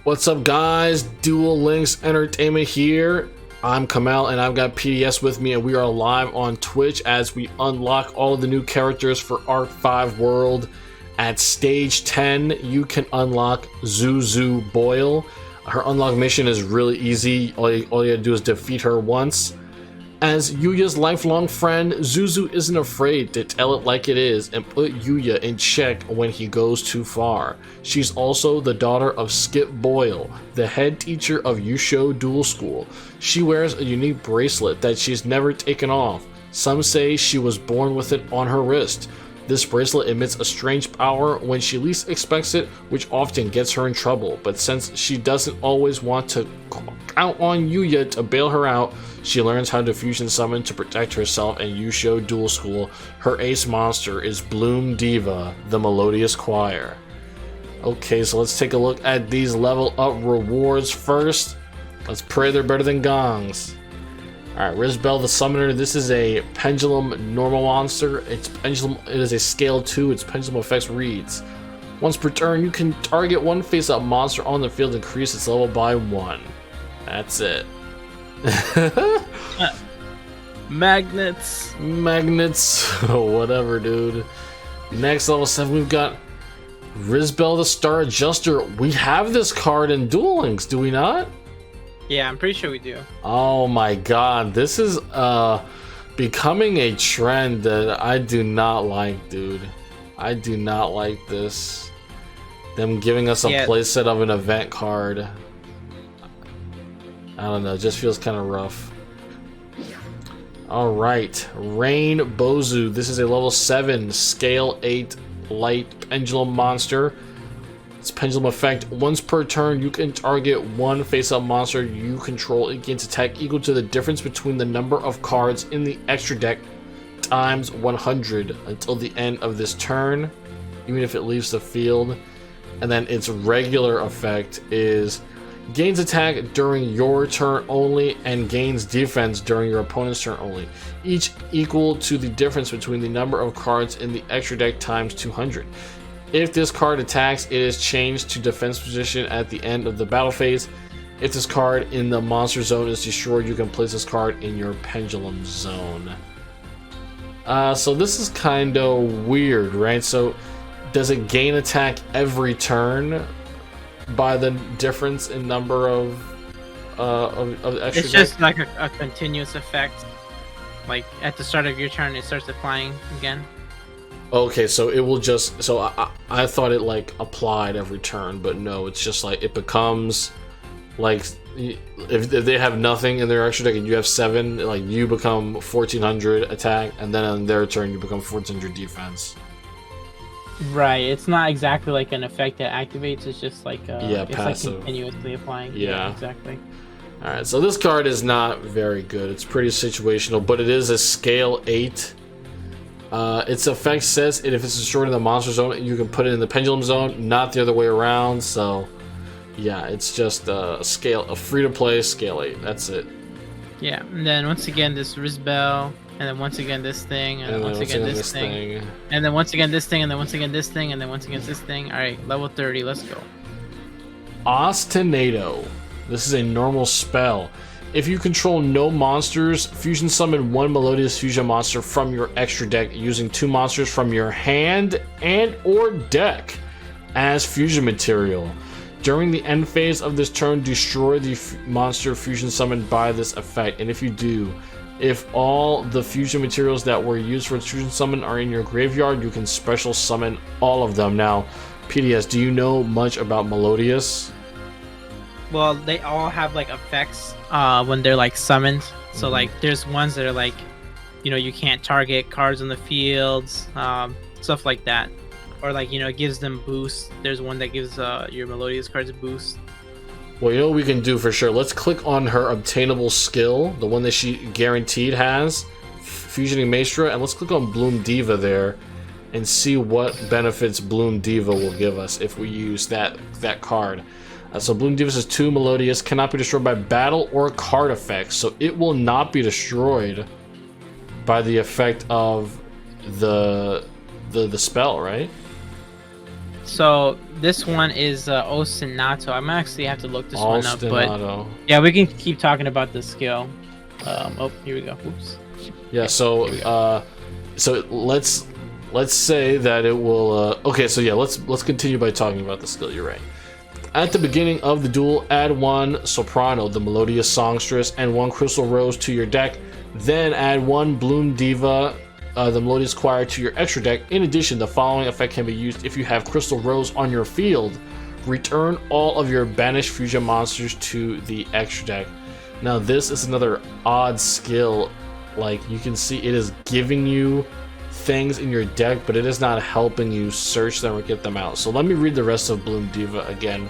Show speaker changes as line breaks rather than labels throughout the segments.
What's up, guys? Duel Links Entertainment here. I'm Kamal and I've got PDS with me, and we are live on Twitch as we unlock all of the new characters for Arc 5 World. At stage 10, you can unlock Zuzu Boyle. Her unlock mission is really easy. All you gotta do is defeat her once. As Yugioh's lifelong friend, Zuzu isn't afraid to tell it like it is and put Yugioh in check when he goes too far. She's also the daughter of Skip Boyle, the head teacher of Yugioh Duel School. She wears a unique bracelet that she's never taken off. Some say she was born with it on her wrist. This bracelet emits a strange power when she least expects it, which often gets her in trouble. But since she doesn't always want to count on Yugioh to bail her out, she learns how to fusion summon to protect herself and Yugioh Duel School. Her ace monster is Bloom Diva, the Melodious Choir. Okay, so let's take a look at these level up rewards first. Let's pray they're better than gongs. Alright, Rizbel the Summoner. This is a Pendulum normal monster. It is a scale 2. Its Pendulum effects reads: once per turn, you can target one face-up monster on the field and increase its level by 1. That's it.
Magnets,
whatever, dude. Next, level 7, we've got Rizbel the Star Adjuster. We have this card in Duel Links, do we not?
Yeah, I'm pretty sure we do.
Oh my god, this is becoming a trend that I do not like, dude. I do not like this. Them giving us a playset of an event card. I don't know, it just feels kind of rough. Alright, Rain Bozu. This is a level 7, scale 8 light pendulum monster. Its pendulum effect: once per turn, you can target one face-up monster you control. It gains attack equal to the difference between the number of cards in the extra deck times 100 until the end of this turn, even if it leaves the field. And then its regular effect is gains attack during your turn only and gains defense during your opponent's turn only, each equal to the difference between the number of cards in the extra deck times 200. If this card attacks, it is changed to defense position at the end of the battle phase. If this card in the monster zone is destroyed, you can place this card in your pendulum zone. So this is kind of weird, right? So does it gain attack every turn by the difference in number of extra
It's just like a continuous effect. Like at the start of your turn, it starts applying again.
Okay, so it will just... So I thought it like applied every turn, but no, it's just like it becomes like if they have nothing in their extra deck and you have 7, like you become 1400 attack, and then on their turn you become 1400 defense.
Right, it's not exactly like an effect that activates. It's just like it's
passive.
like continuously applying.
Yeah,
exactly.
All right, so this card is not very good. It's pretty situational, but it is a scale 8. Its effect says if it's destroyed in the monster zone, you can put it in the pendulum zone, not the other way around. So yeah, it's just a free-to-play scale 8. That's it.
Yeah, and then once again this Rizbel, and then once again this thing, and then once again this thing, and then once again this thing, and then once again this thing, and then once again this thing. Alright, level 30, let's go.
Ostinato. This is a normal spell. If you control no monsters, fusion summon one Melodious fusion monster from your extra deck using 2 monsters from your hand and or deck as fusion material. During the end phase of this turn, destroy the monster fusion summoned by this effect. And if you do, if all the fusion materials that were used for its fusion summon are in your graveyard, you can special summon all of them. Now, PDS, do you know much about Melodious?
Well, they all have like effects when they're like summoned. So like there's ones that are like, you know, you can't target cards on the fields, stuff like that. Or like, you know, it gives them boost. There's one that gives your Melodious cards a boost.
Well, you know what we can do for sure? Let's click on her obtainable skill, the one that she guaranteed has, Fusioning Maestra, and let's click on Bloom Diva there and see what benefits Bloom Diva will give us if we use that card. So Bloom Diva says 2 Melodious, cannot be destroyed by battle or card effects, so it will not be destroyed by the effect of the spell, right?
So this one is Ostinato. I'm actually have to look this one up, but
Ostinato.
yeah, we can keep talking about the skill. Oh, here we go. Oops.
Yeah. So so let's say that it will. Okay. So yeah, let's continue by talking about the skill. You're right. At the beginning of the duel, add 1 Soprano, the Melodious Songstress, and 1 Crystal Rose to your deck. Then add 1 Bloom Diva, the Melodious Choir, to your extra deck. In addition, the following effect can be used if you have Crystal Rose on your field. Return all of your banished fusion monsters to the extra deck. Now this is another odd skill. Like, you can see it is giving you things in your deck, but it is not helping you search them or get them out. So let me read the rest of Bloom Diva again.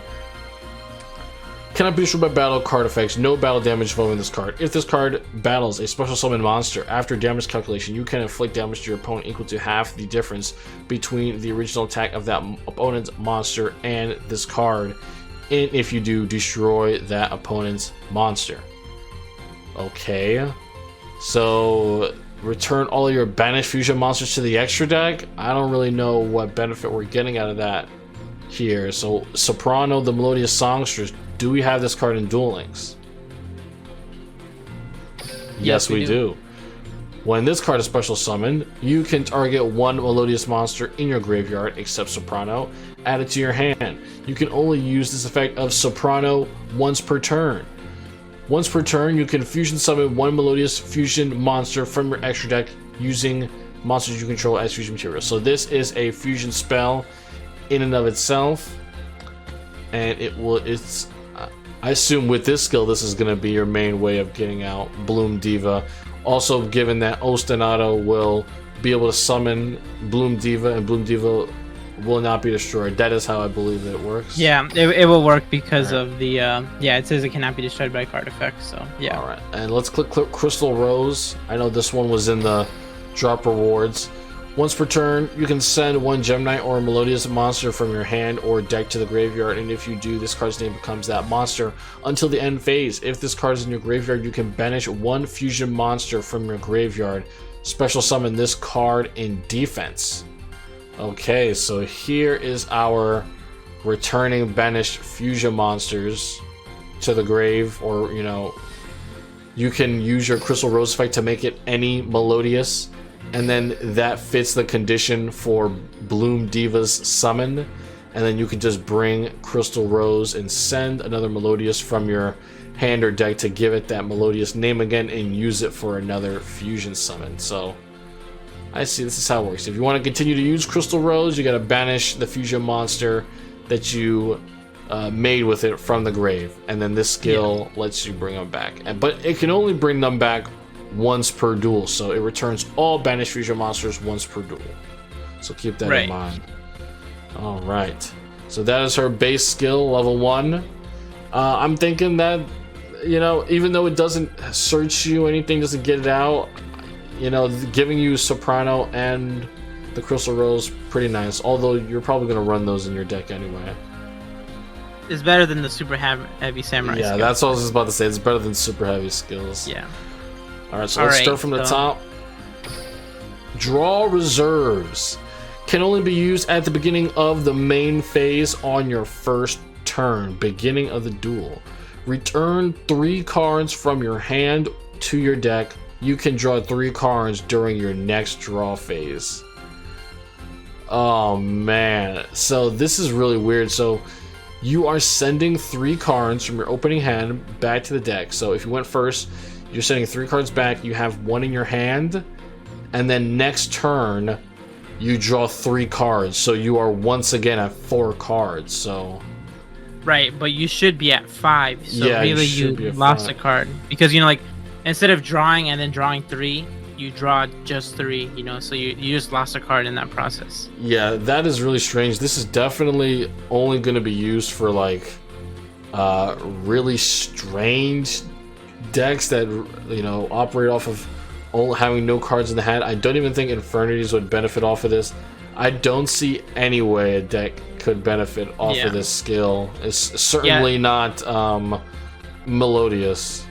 Cannot be destroyed by battle card effects. No battle damage involving this card. If this card battles a special summon monster, after damage calculation, you can inflict damage to your opponent equal to half the difference between the original attack of that opponent's monster and this card. And if you do, destroy that opponent's monster. Okay. So return all of your banished fusion monsters to the extra deck. I don't really know what benefit we're getting out of that here. So Soprano, the Melodious Songstress. Do we have this card in Duel Links? Yes, we do. When this card is special summoned, you can target 1 Melodious monster in your graveyard, except Soprano, add it to your hand. You can only use this effect of Soprano once per turn. Once per turn, you can fusion summon 1 Melodious fusion monster from your extra deck using monsters you control as fusion material. So this is a fusion spell in and of itself, and it's I assume with this skill, this is going to be your main way of getting out Bloom Diva. Also, given that Ostinato will be able to summon Bloom Diva, and Bloom Diva will not be destroyed. That is how I believe it works.
Yeah, it will work because of the yeah, it says it cannot be destroyed by card effects. So yeah.
All right, and let's click Crystal Rose. I know this one was in the drop rewards. Once per turn, you can send 1 Gemini or a Melodious monster from your hand or deck to the graveyard, and if you do, this card's name becomes that monster until the end phase. If this card is in your graveyard, you can banish 1 fusion monster from your graveyard. Special summon this card in defense. Okay, so here is our returning banished fusion monsters to the grave, or, you know, you can use your Crystal Rose effect to make it any Melodious, and then that fits the condition for Bloom Diva's summon, and then you can just bring Crystal Rose and send another Melodious from your hand or deck to give it that Melodious name again and use it for another fusion summon. So I see, this is how it works. If you want to continue to use Crystal Rose, you gotta banish the fusion monster that you made with it from the grave, and then this skill lets you bring them back. But it can only bring them back once per duel, so it returns all banished fusion monsters once per duel. So keep that in mind. All right, so that is her base skill, level 1. I'm thinking that, you know, even though it doesn't search you, anything doesn't get it out, you know, giving you Soprano and the Crystal Rose, pretty nice. Although you're probably going to run those in your deck anyway.
It's better than the super heavy samurai
yeah,
skill.
That's what I was about to say. It's better than super heavy skills.
Yeah.
Alright, so let's start from the top. Draw reserves. Can only be used at the beginning of the main phase on your first turn. Beginning of the duel. Return 3 cards from your hand to your deck. You can draw 3 cards during your next draw phase. Oh man. So this is really weird. So you are sending 3 cards from your opening hand back to the deck. So if you went first, you're sending 3 cards back, you have 1 in your hand, and then next turn you draw 3 cards, so you are once again at 4 cards. So
right, but you should be at 5, so
yeah,
really you lost
5.
a card, because, you know, like, instead of drawing and then drawing 3, you draw just 3, you know, so you just lost a card in that process.
Yeah, that is really strange. This is definitely only going to be used for, like, really strange decks that, you know, operate off of only having no cards in the hand. I don't even think Infernities would benefit off of this. I don't see any way a deck could benefit off of this skill. It's certainly not Melodious.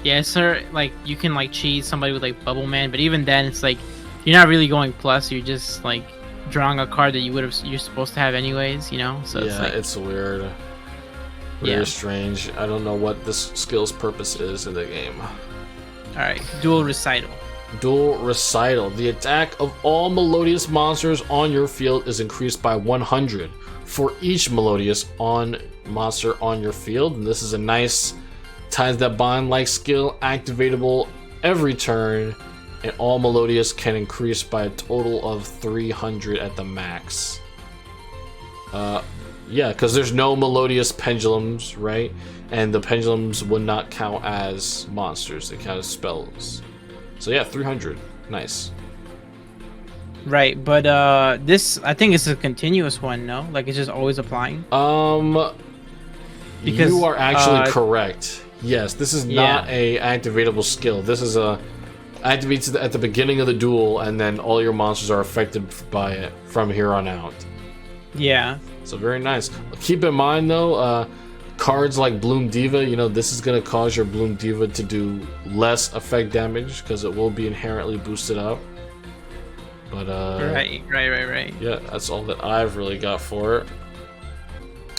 Yeah, sir, like, you can, like, cheese somebody with, like, Bubble Man, but even then, it's like, you're not really going plus, you're just, like, drawing a card that you're supposed to have anyways, you know? So
yeah, it's weird. Very strange. I don't know what this skill's purpose is in the game.
Alright, Duel Recital.
Duel Recital. The attack of all Melodious monsters on your field is increased by 100 for each Melodious monster on your field. And this is a nice Ties That Bind like skill, activatable every turn, and all Melodious can increase by a total of 300 at the max. Yeah, because there's no Melodious pendulums, right? And the pendulums would not count as monsters, they count as spells. So yeah, 300. Nice.
Right, but this, I think it's a continuous one, no? Like it's just always applying?
Because you are actually correct. Yes, this is not a activatable skill. This is a activates at the beginning of the duel, and then all your monsters are affected by it from here on out.
Yeah.
So very nice. Keep in mind though, cards like Bloom Diva, you know, this is going to cause your Bloom Diva to do less effect damage because it will be inherently boosted up. But
right.
Yeah, that's all that I've really got for it.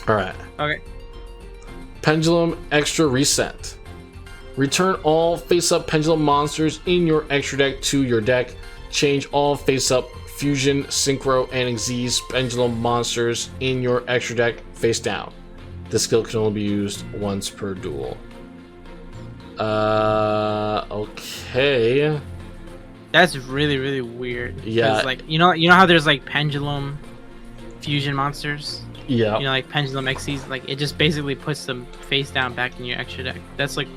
All right.
Okay.
Pendulum Extra Reset. Return all face-up Pendulum monsters in your extra deck to your deck. Change all face-up Fusion, Synchro, and Xyz Pendulum monsters in your extra deck face down. This skill can only be used once per duel. Okay.
That's really weird.
Yeah.
Like you know how there's like Pendulum Fusion monsters?
Yeah.
You know, like Pendulum Xyz, like it just basically puts them face down back in your extra deck. That's like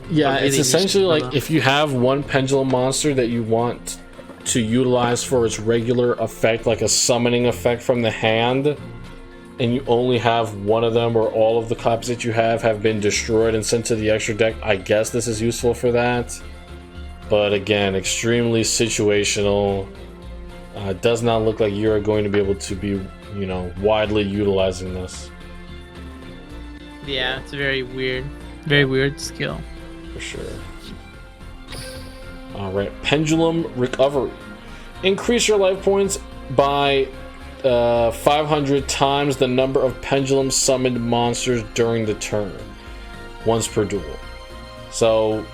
really it's essentially like if you have one Pendulum monster that you want to utilize for its regular effect, like a summoning effect from the hand, and you only have one of them, or all of the copies that you have been destroyed and sent to the extra deck, I guess this is useful for that. But again, extremely situational. Does not look like you're going to be able to be, you know, widely utilizing this.
Yeah, it's a very weird skill.
For sure. Alright, Pendulum Recovery. Increase your life points by 500 times the number of Pendulum summoned monsters during the turn. Once per duel. So,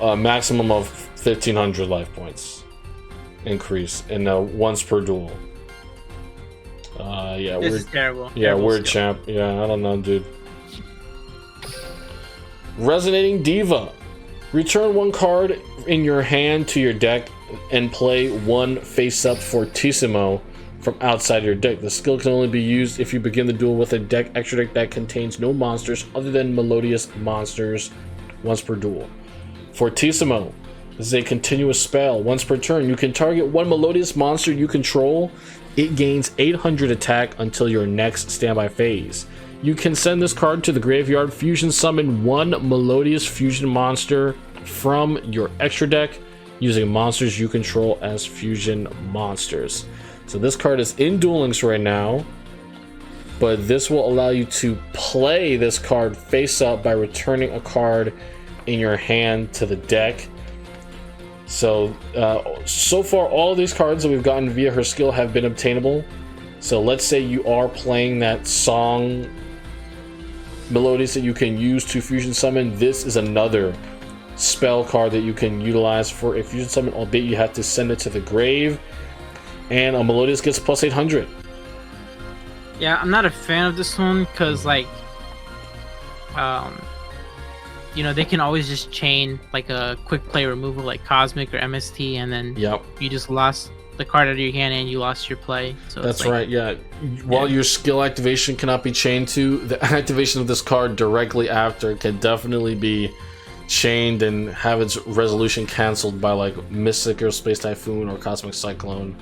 a maximum of 1500 life points increase in once per duel. Yeah,
this is terrible.
Yeah,
terrible
weird
skill.
champ. Yeah, I don't know, dude. Resonating Diva. Return one card in your hand to your deck and play one face-up Fortissimo from outside your deck. The skill can only be used if you begin the duel with a extra deck that contains no monsters other than Melodious monsters once per duel. Fortissimo. This is a continuous spell. Once per turn, you can target one Melodious monster you control. It gains 800 attack until your next standby phase. You can send this card to the graveyard, fusion summon one Melodious fusion monster from your extra deck using monsters you control as fusion monsters. So this card is in Duel Links right now, but this will allow you to play this card face up by returning a card in your hand to the deck. So, so far all of these cards that we've gotten via her skill have been obtainable. So let's say you are playing that song Melodious that you can use to fusion summon. This is another spell card that you can utilize for a fusion summon, albeit you have to send it to the grave, and a Melodious gets plus 800.
Yeah, I'm not a fan of this one because like you know, they can always just chain like a quick play removal like Cosmic or MST, and then you just lost the card out of your hand and you lost your play. So
that's like, right, yeah. While your skill activation cannot be chained to, the activation of this card directly after can definitely be chained and have its resolution cancelled by like Mystic or Space Typhoon or Cosmic Cyclone.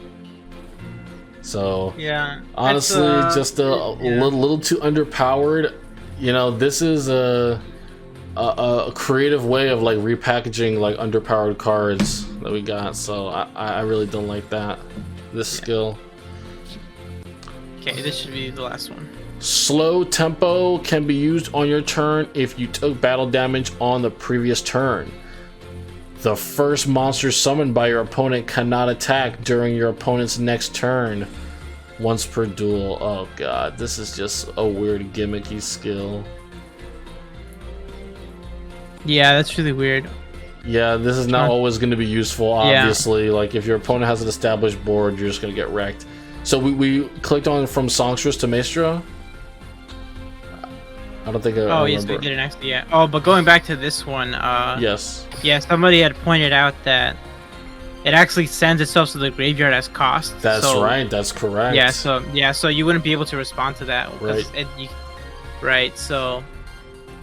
So
yeah,
honestly, just a little too underpowered. You know, this is a creative way of like repackaging like underpowered cards that we got. So I really don't like this skill.
Okay, this should be the last one.
Slow tempo can be used on your turn if you took battle damage on the previous turn. The first monster summoned by your opponent cannot attack during your opponent's next turn. Once per duel. Oh god, this is just a weird gimmicky skill.
Yeah, that's really weird.
Yeah, this is not always going to be useful, obviously. Like, if your opponent has an established board, you're just going to get wrecked. So we clicked on from Songstress to Maestro? I don't think I remember.
Yes, we did it next. Yeah. Oh, but going back to this one,
yes.
Yeah, somebody had pointed out that it actually sends itself to the graveyard as cost.
That's right. That's correct.
Yeah. So you wouldn't be able to respond to that.
Right.
Right. So,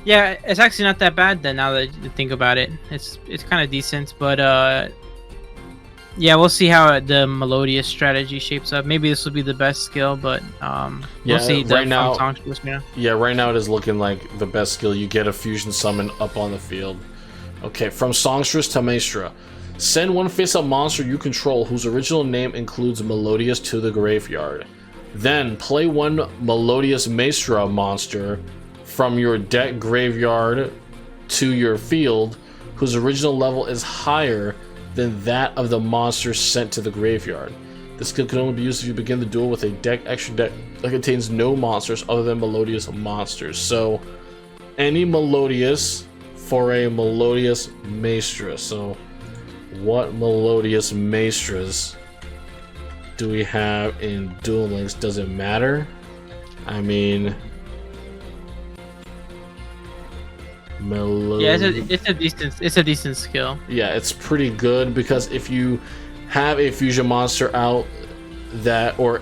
yeah, it's actually not that bad then. Now that you think about it, it's kind of decent. But yeah, we'll see how the Melodious strategy shapes up. Maybe this will be the best skill, but we'll see.
Right now, right now it is looking like the best skill. You get a fusion summon up on the field. Okay, from Songstress to Maestro. Send one face-up monster you control whose original name includes Melodious to the graveyard. Then play one Melodious Maestro monster from your deck graveyard to your field whose original level is higher than that of the monster sent to the graveyard. This skill can only be used if you begin the duel with a extra deck that contains no monsters other than Melodious monsters. So any Melodious for a Melodious Maestro. So what Melodious Maestras do we have in Duel Links? Does it matter? I mean,
yeah, it's a decent skill.
Yeah, it's pretty good because if you have a fusion monster out that, or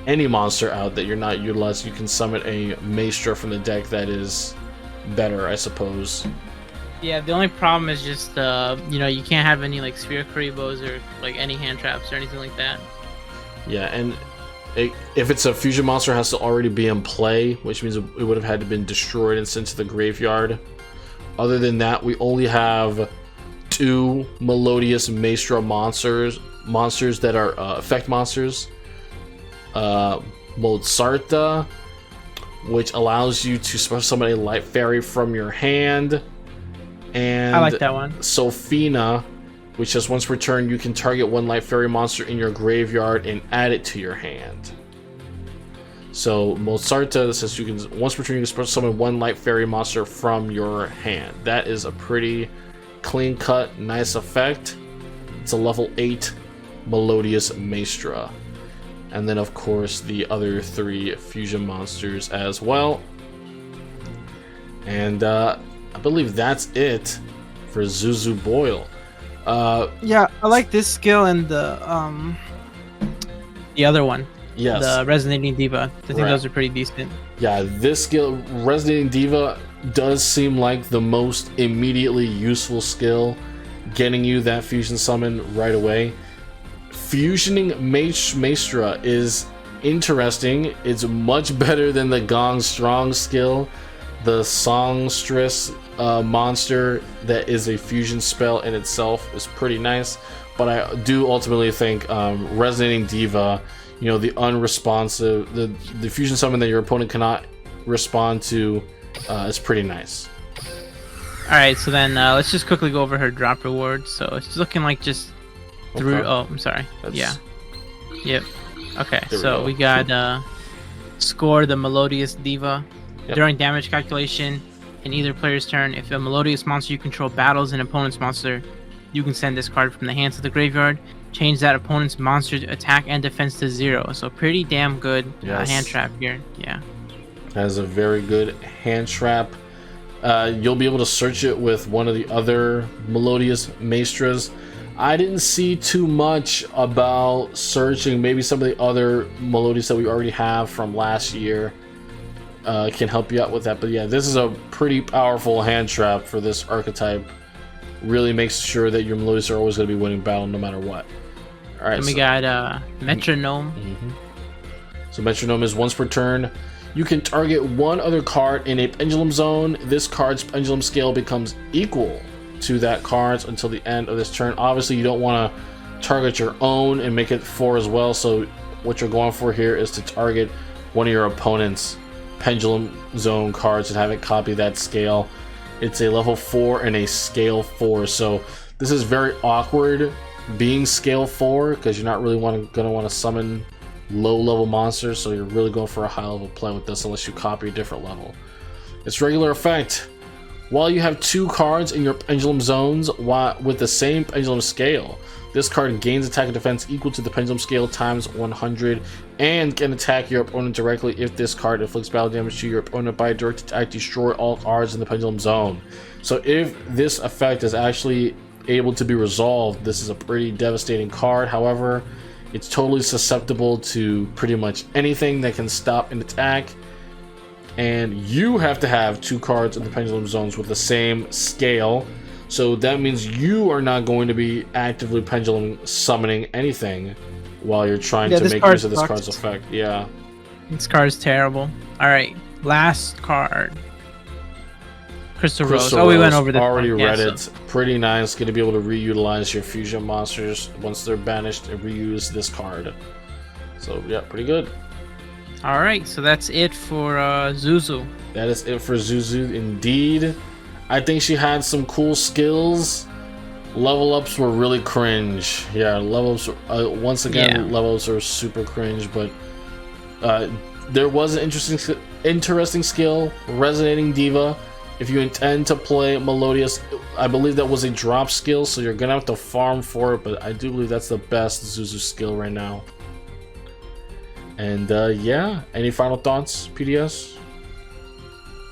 any monster out that you're not utilizing, you can summon a Maestro from the deck that is better, I suppose.
Yeah, the only problem is just you can't have any like Sphere Karibos or like any hand traps or anything like that.
Yeah, and if it's a fusion monster, it has to already be in play, which means it would have had to been destroyed and sent to the graveyard. Other than that, we only have 2 Melodious Maestro monsters that are effect monsters. Mozarta, which allows you to special summon a light fairy from your hand. And
I like that one.
Sophina, which says once per turn you can target one light fairy monster in your graveyard and add it to your hand. So Mozarta says you can once per turn you can summon one light fairy monster from your hand. That is a pretty clean cut, nice effect. It's a level 8 Melodious Maestra. And then of course the other 3 fusion monsters as well. And I believe that's it for Zuzu Boyle.
Yeah, I like this skill and the other one.
Yes.
The Resonating Diva. I think those are pretty decent.
Yeah, this skill, Resonating Diva, does seem like the most immediately useful skill, getting you that fusion summon right away. Fusioning Maestra is interesting. It's much better than the Gong Strong skill. The Songstress monster that is a fusion spell in itself is pretty nice, but I do ultimately think Resonating Diva, the unresponsive, the fusion summon that your opponent cannot respond to is pretty nice.
Alright, so then let's just quickly go over her drop reward. So it's looking like just through. Okay. Oh, I'm sorry. Yeah. Yep. Okay, so we got score the Melodious Diva. Yep. During damage calculation in either player's turn, if a Melodious monster you control battles an opponent's monster, you can send this card from the hand to the graveyard. Change that opponent's monster's attack and defense to 0. So pretty damn good hand trap here. Yeah.
Has a very good hand trap. You'll be able to search it with one of the other Melodious Maestras. I didn't see too much about searching. Maybe some of the other Melodious that we already have from last year can help you out with that. But yeah, this is a pretty powerful hand trap for this archetype. Really makes sure that your Melodious are always going to be winning battle no matter what. All right.
And we got Metronome.
Mm-hmm. So Metronome is once per turn. You can target one other card in a Pendulum zone. This card's Pendulum scale becomes equal to that card's until the end of this turn. Obviously, you don't want to target your own and make it 4 as well. So what you're going for here is to target one of your opponent's Pendulum zone cards and have it copy that scale. It's a level 4 and a scale 4. So this is very awkward being scale 4 because you're not really gonna want to summon low level monsters. So you're really going for a high level play with this unless you copy a different level. Its regular effect: while you have 2 cards in your pendulum zones with the same pendulum scale, this card gains attack and defense equal to the pendulum scale times 100 and can attack your opponent directly if this card inflicts battle damage to your opponent by a direct attack. Destroy all cards in the pendulum zone. So if this effect is actually able to be resolved, this is a pretty devastating card. However, it's totally susceptible to pretty much anything that can stop an attack, and you have to have 2 cards in the pendulum zones with the same scale. So that means you are not going to be actively pendulum summoning anything while you're trying to make use of this card's effect. Yeah.
This card is terrible. Alright, last card. Crystal Rose. Oh, we went over this.
Already read it. Pretty nice. Going to be able to reutilize your fusion monsters once they're banished and reuse this card. So, yeah, pretty good.
Alright, so that's it for Zuzu.
That is it for Zuzu, indeed. I think she had some cool skills. Level ups were really cringe. Yeah, level ups. Once again, level ups are super cringe. But there was an interesting skill, Resonating Diva. If you intend to play Melodious, I believe that was a drop skill, so you're gonna have to farm for it. But I do believe that's the best Zuzu skill right now. And yeah, any final thoughts, PDS?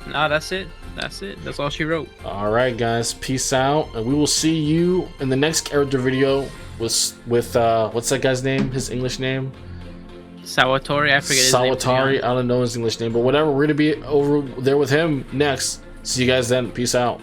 No, that's it. That's it. That's all she wrote.
Alright guys, peace out, and we will see you in the next character video with what's that guy's name, his English name?
Salvatore, I forget his name.
Salvatore, I don't know his English name, but whatever, we're gonna be over there with him next. See you guys then, peace out.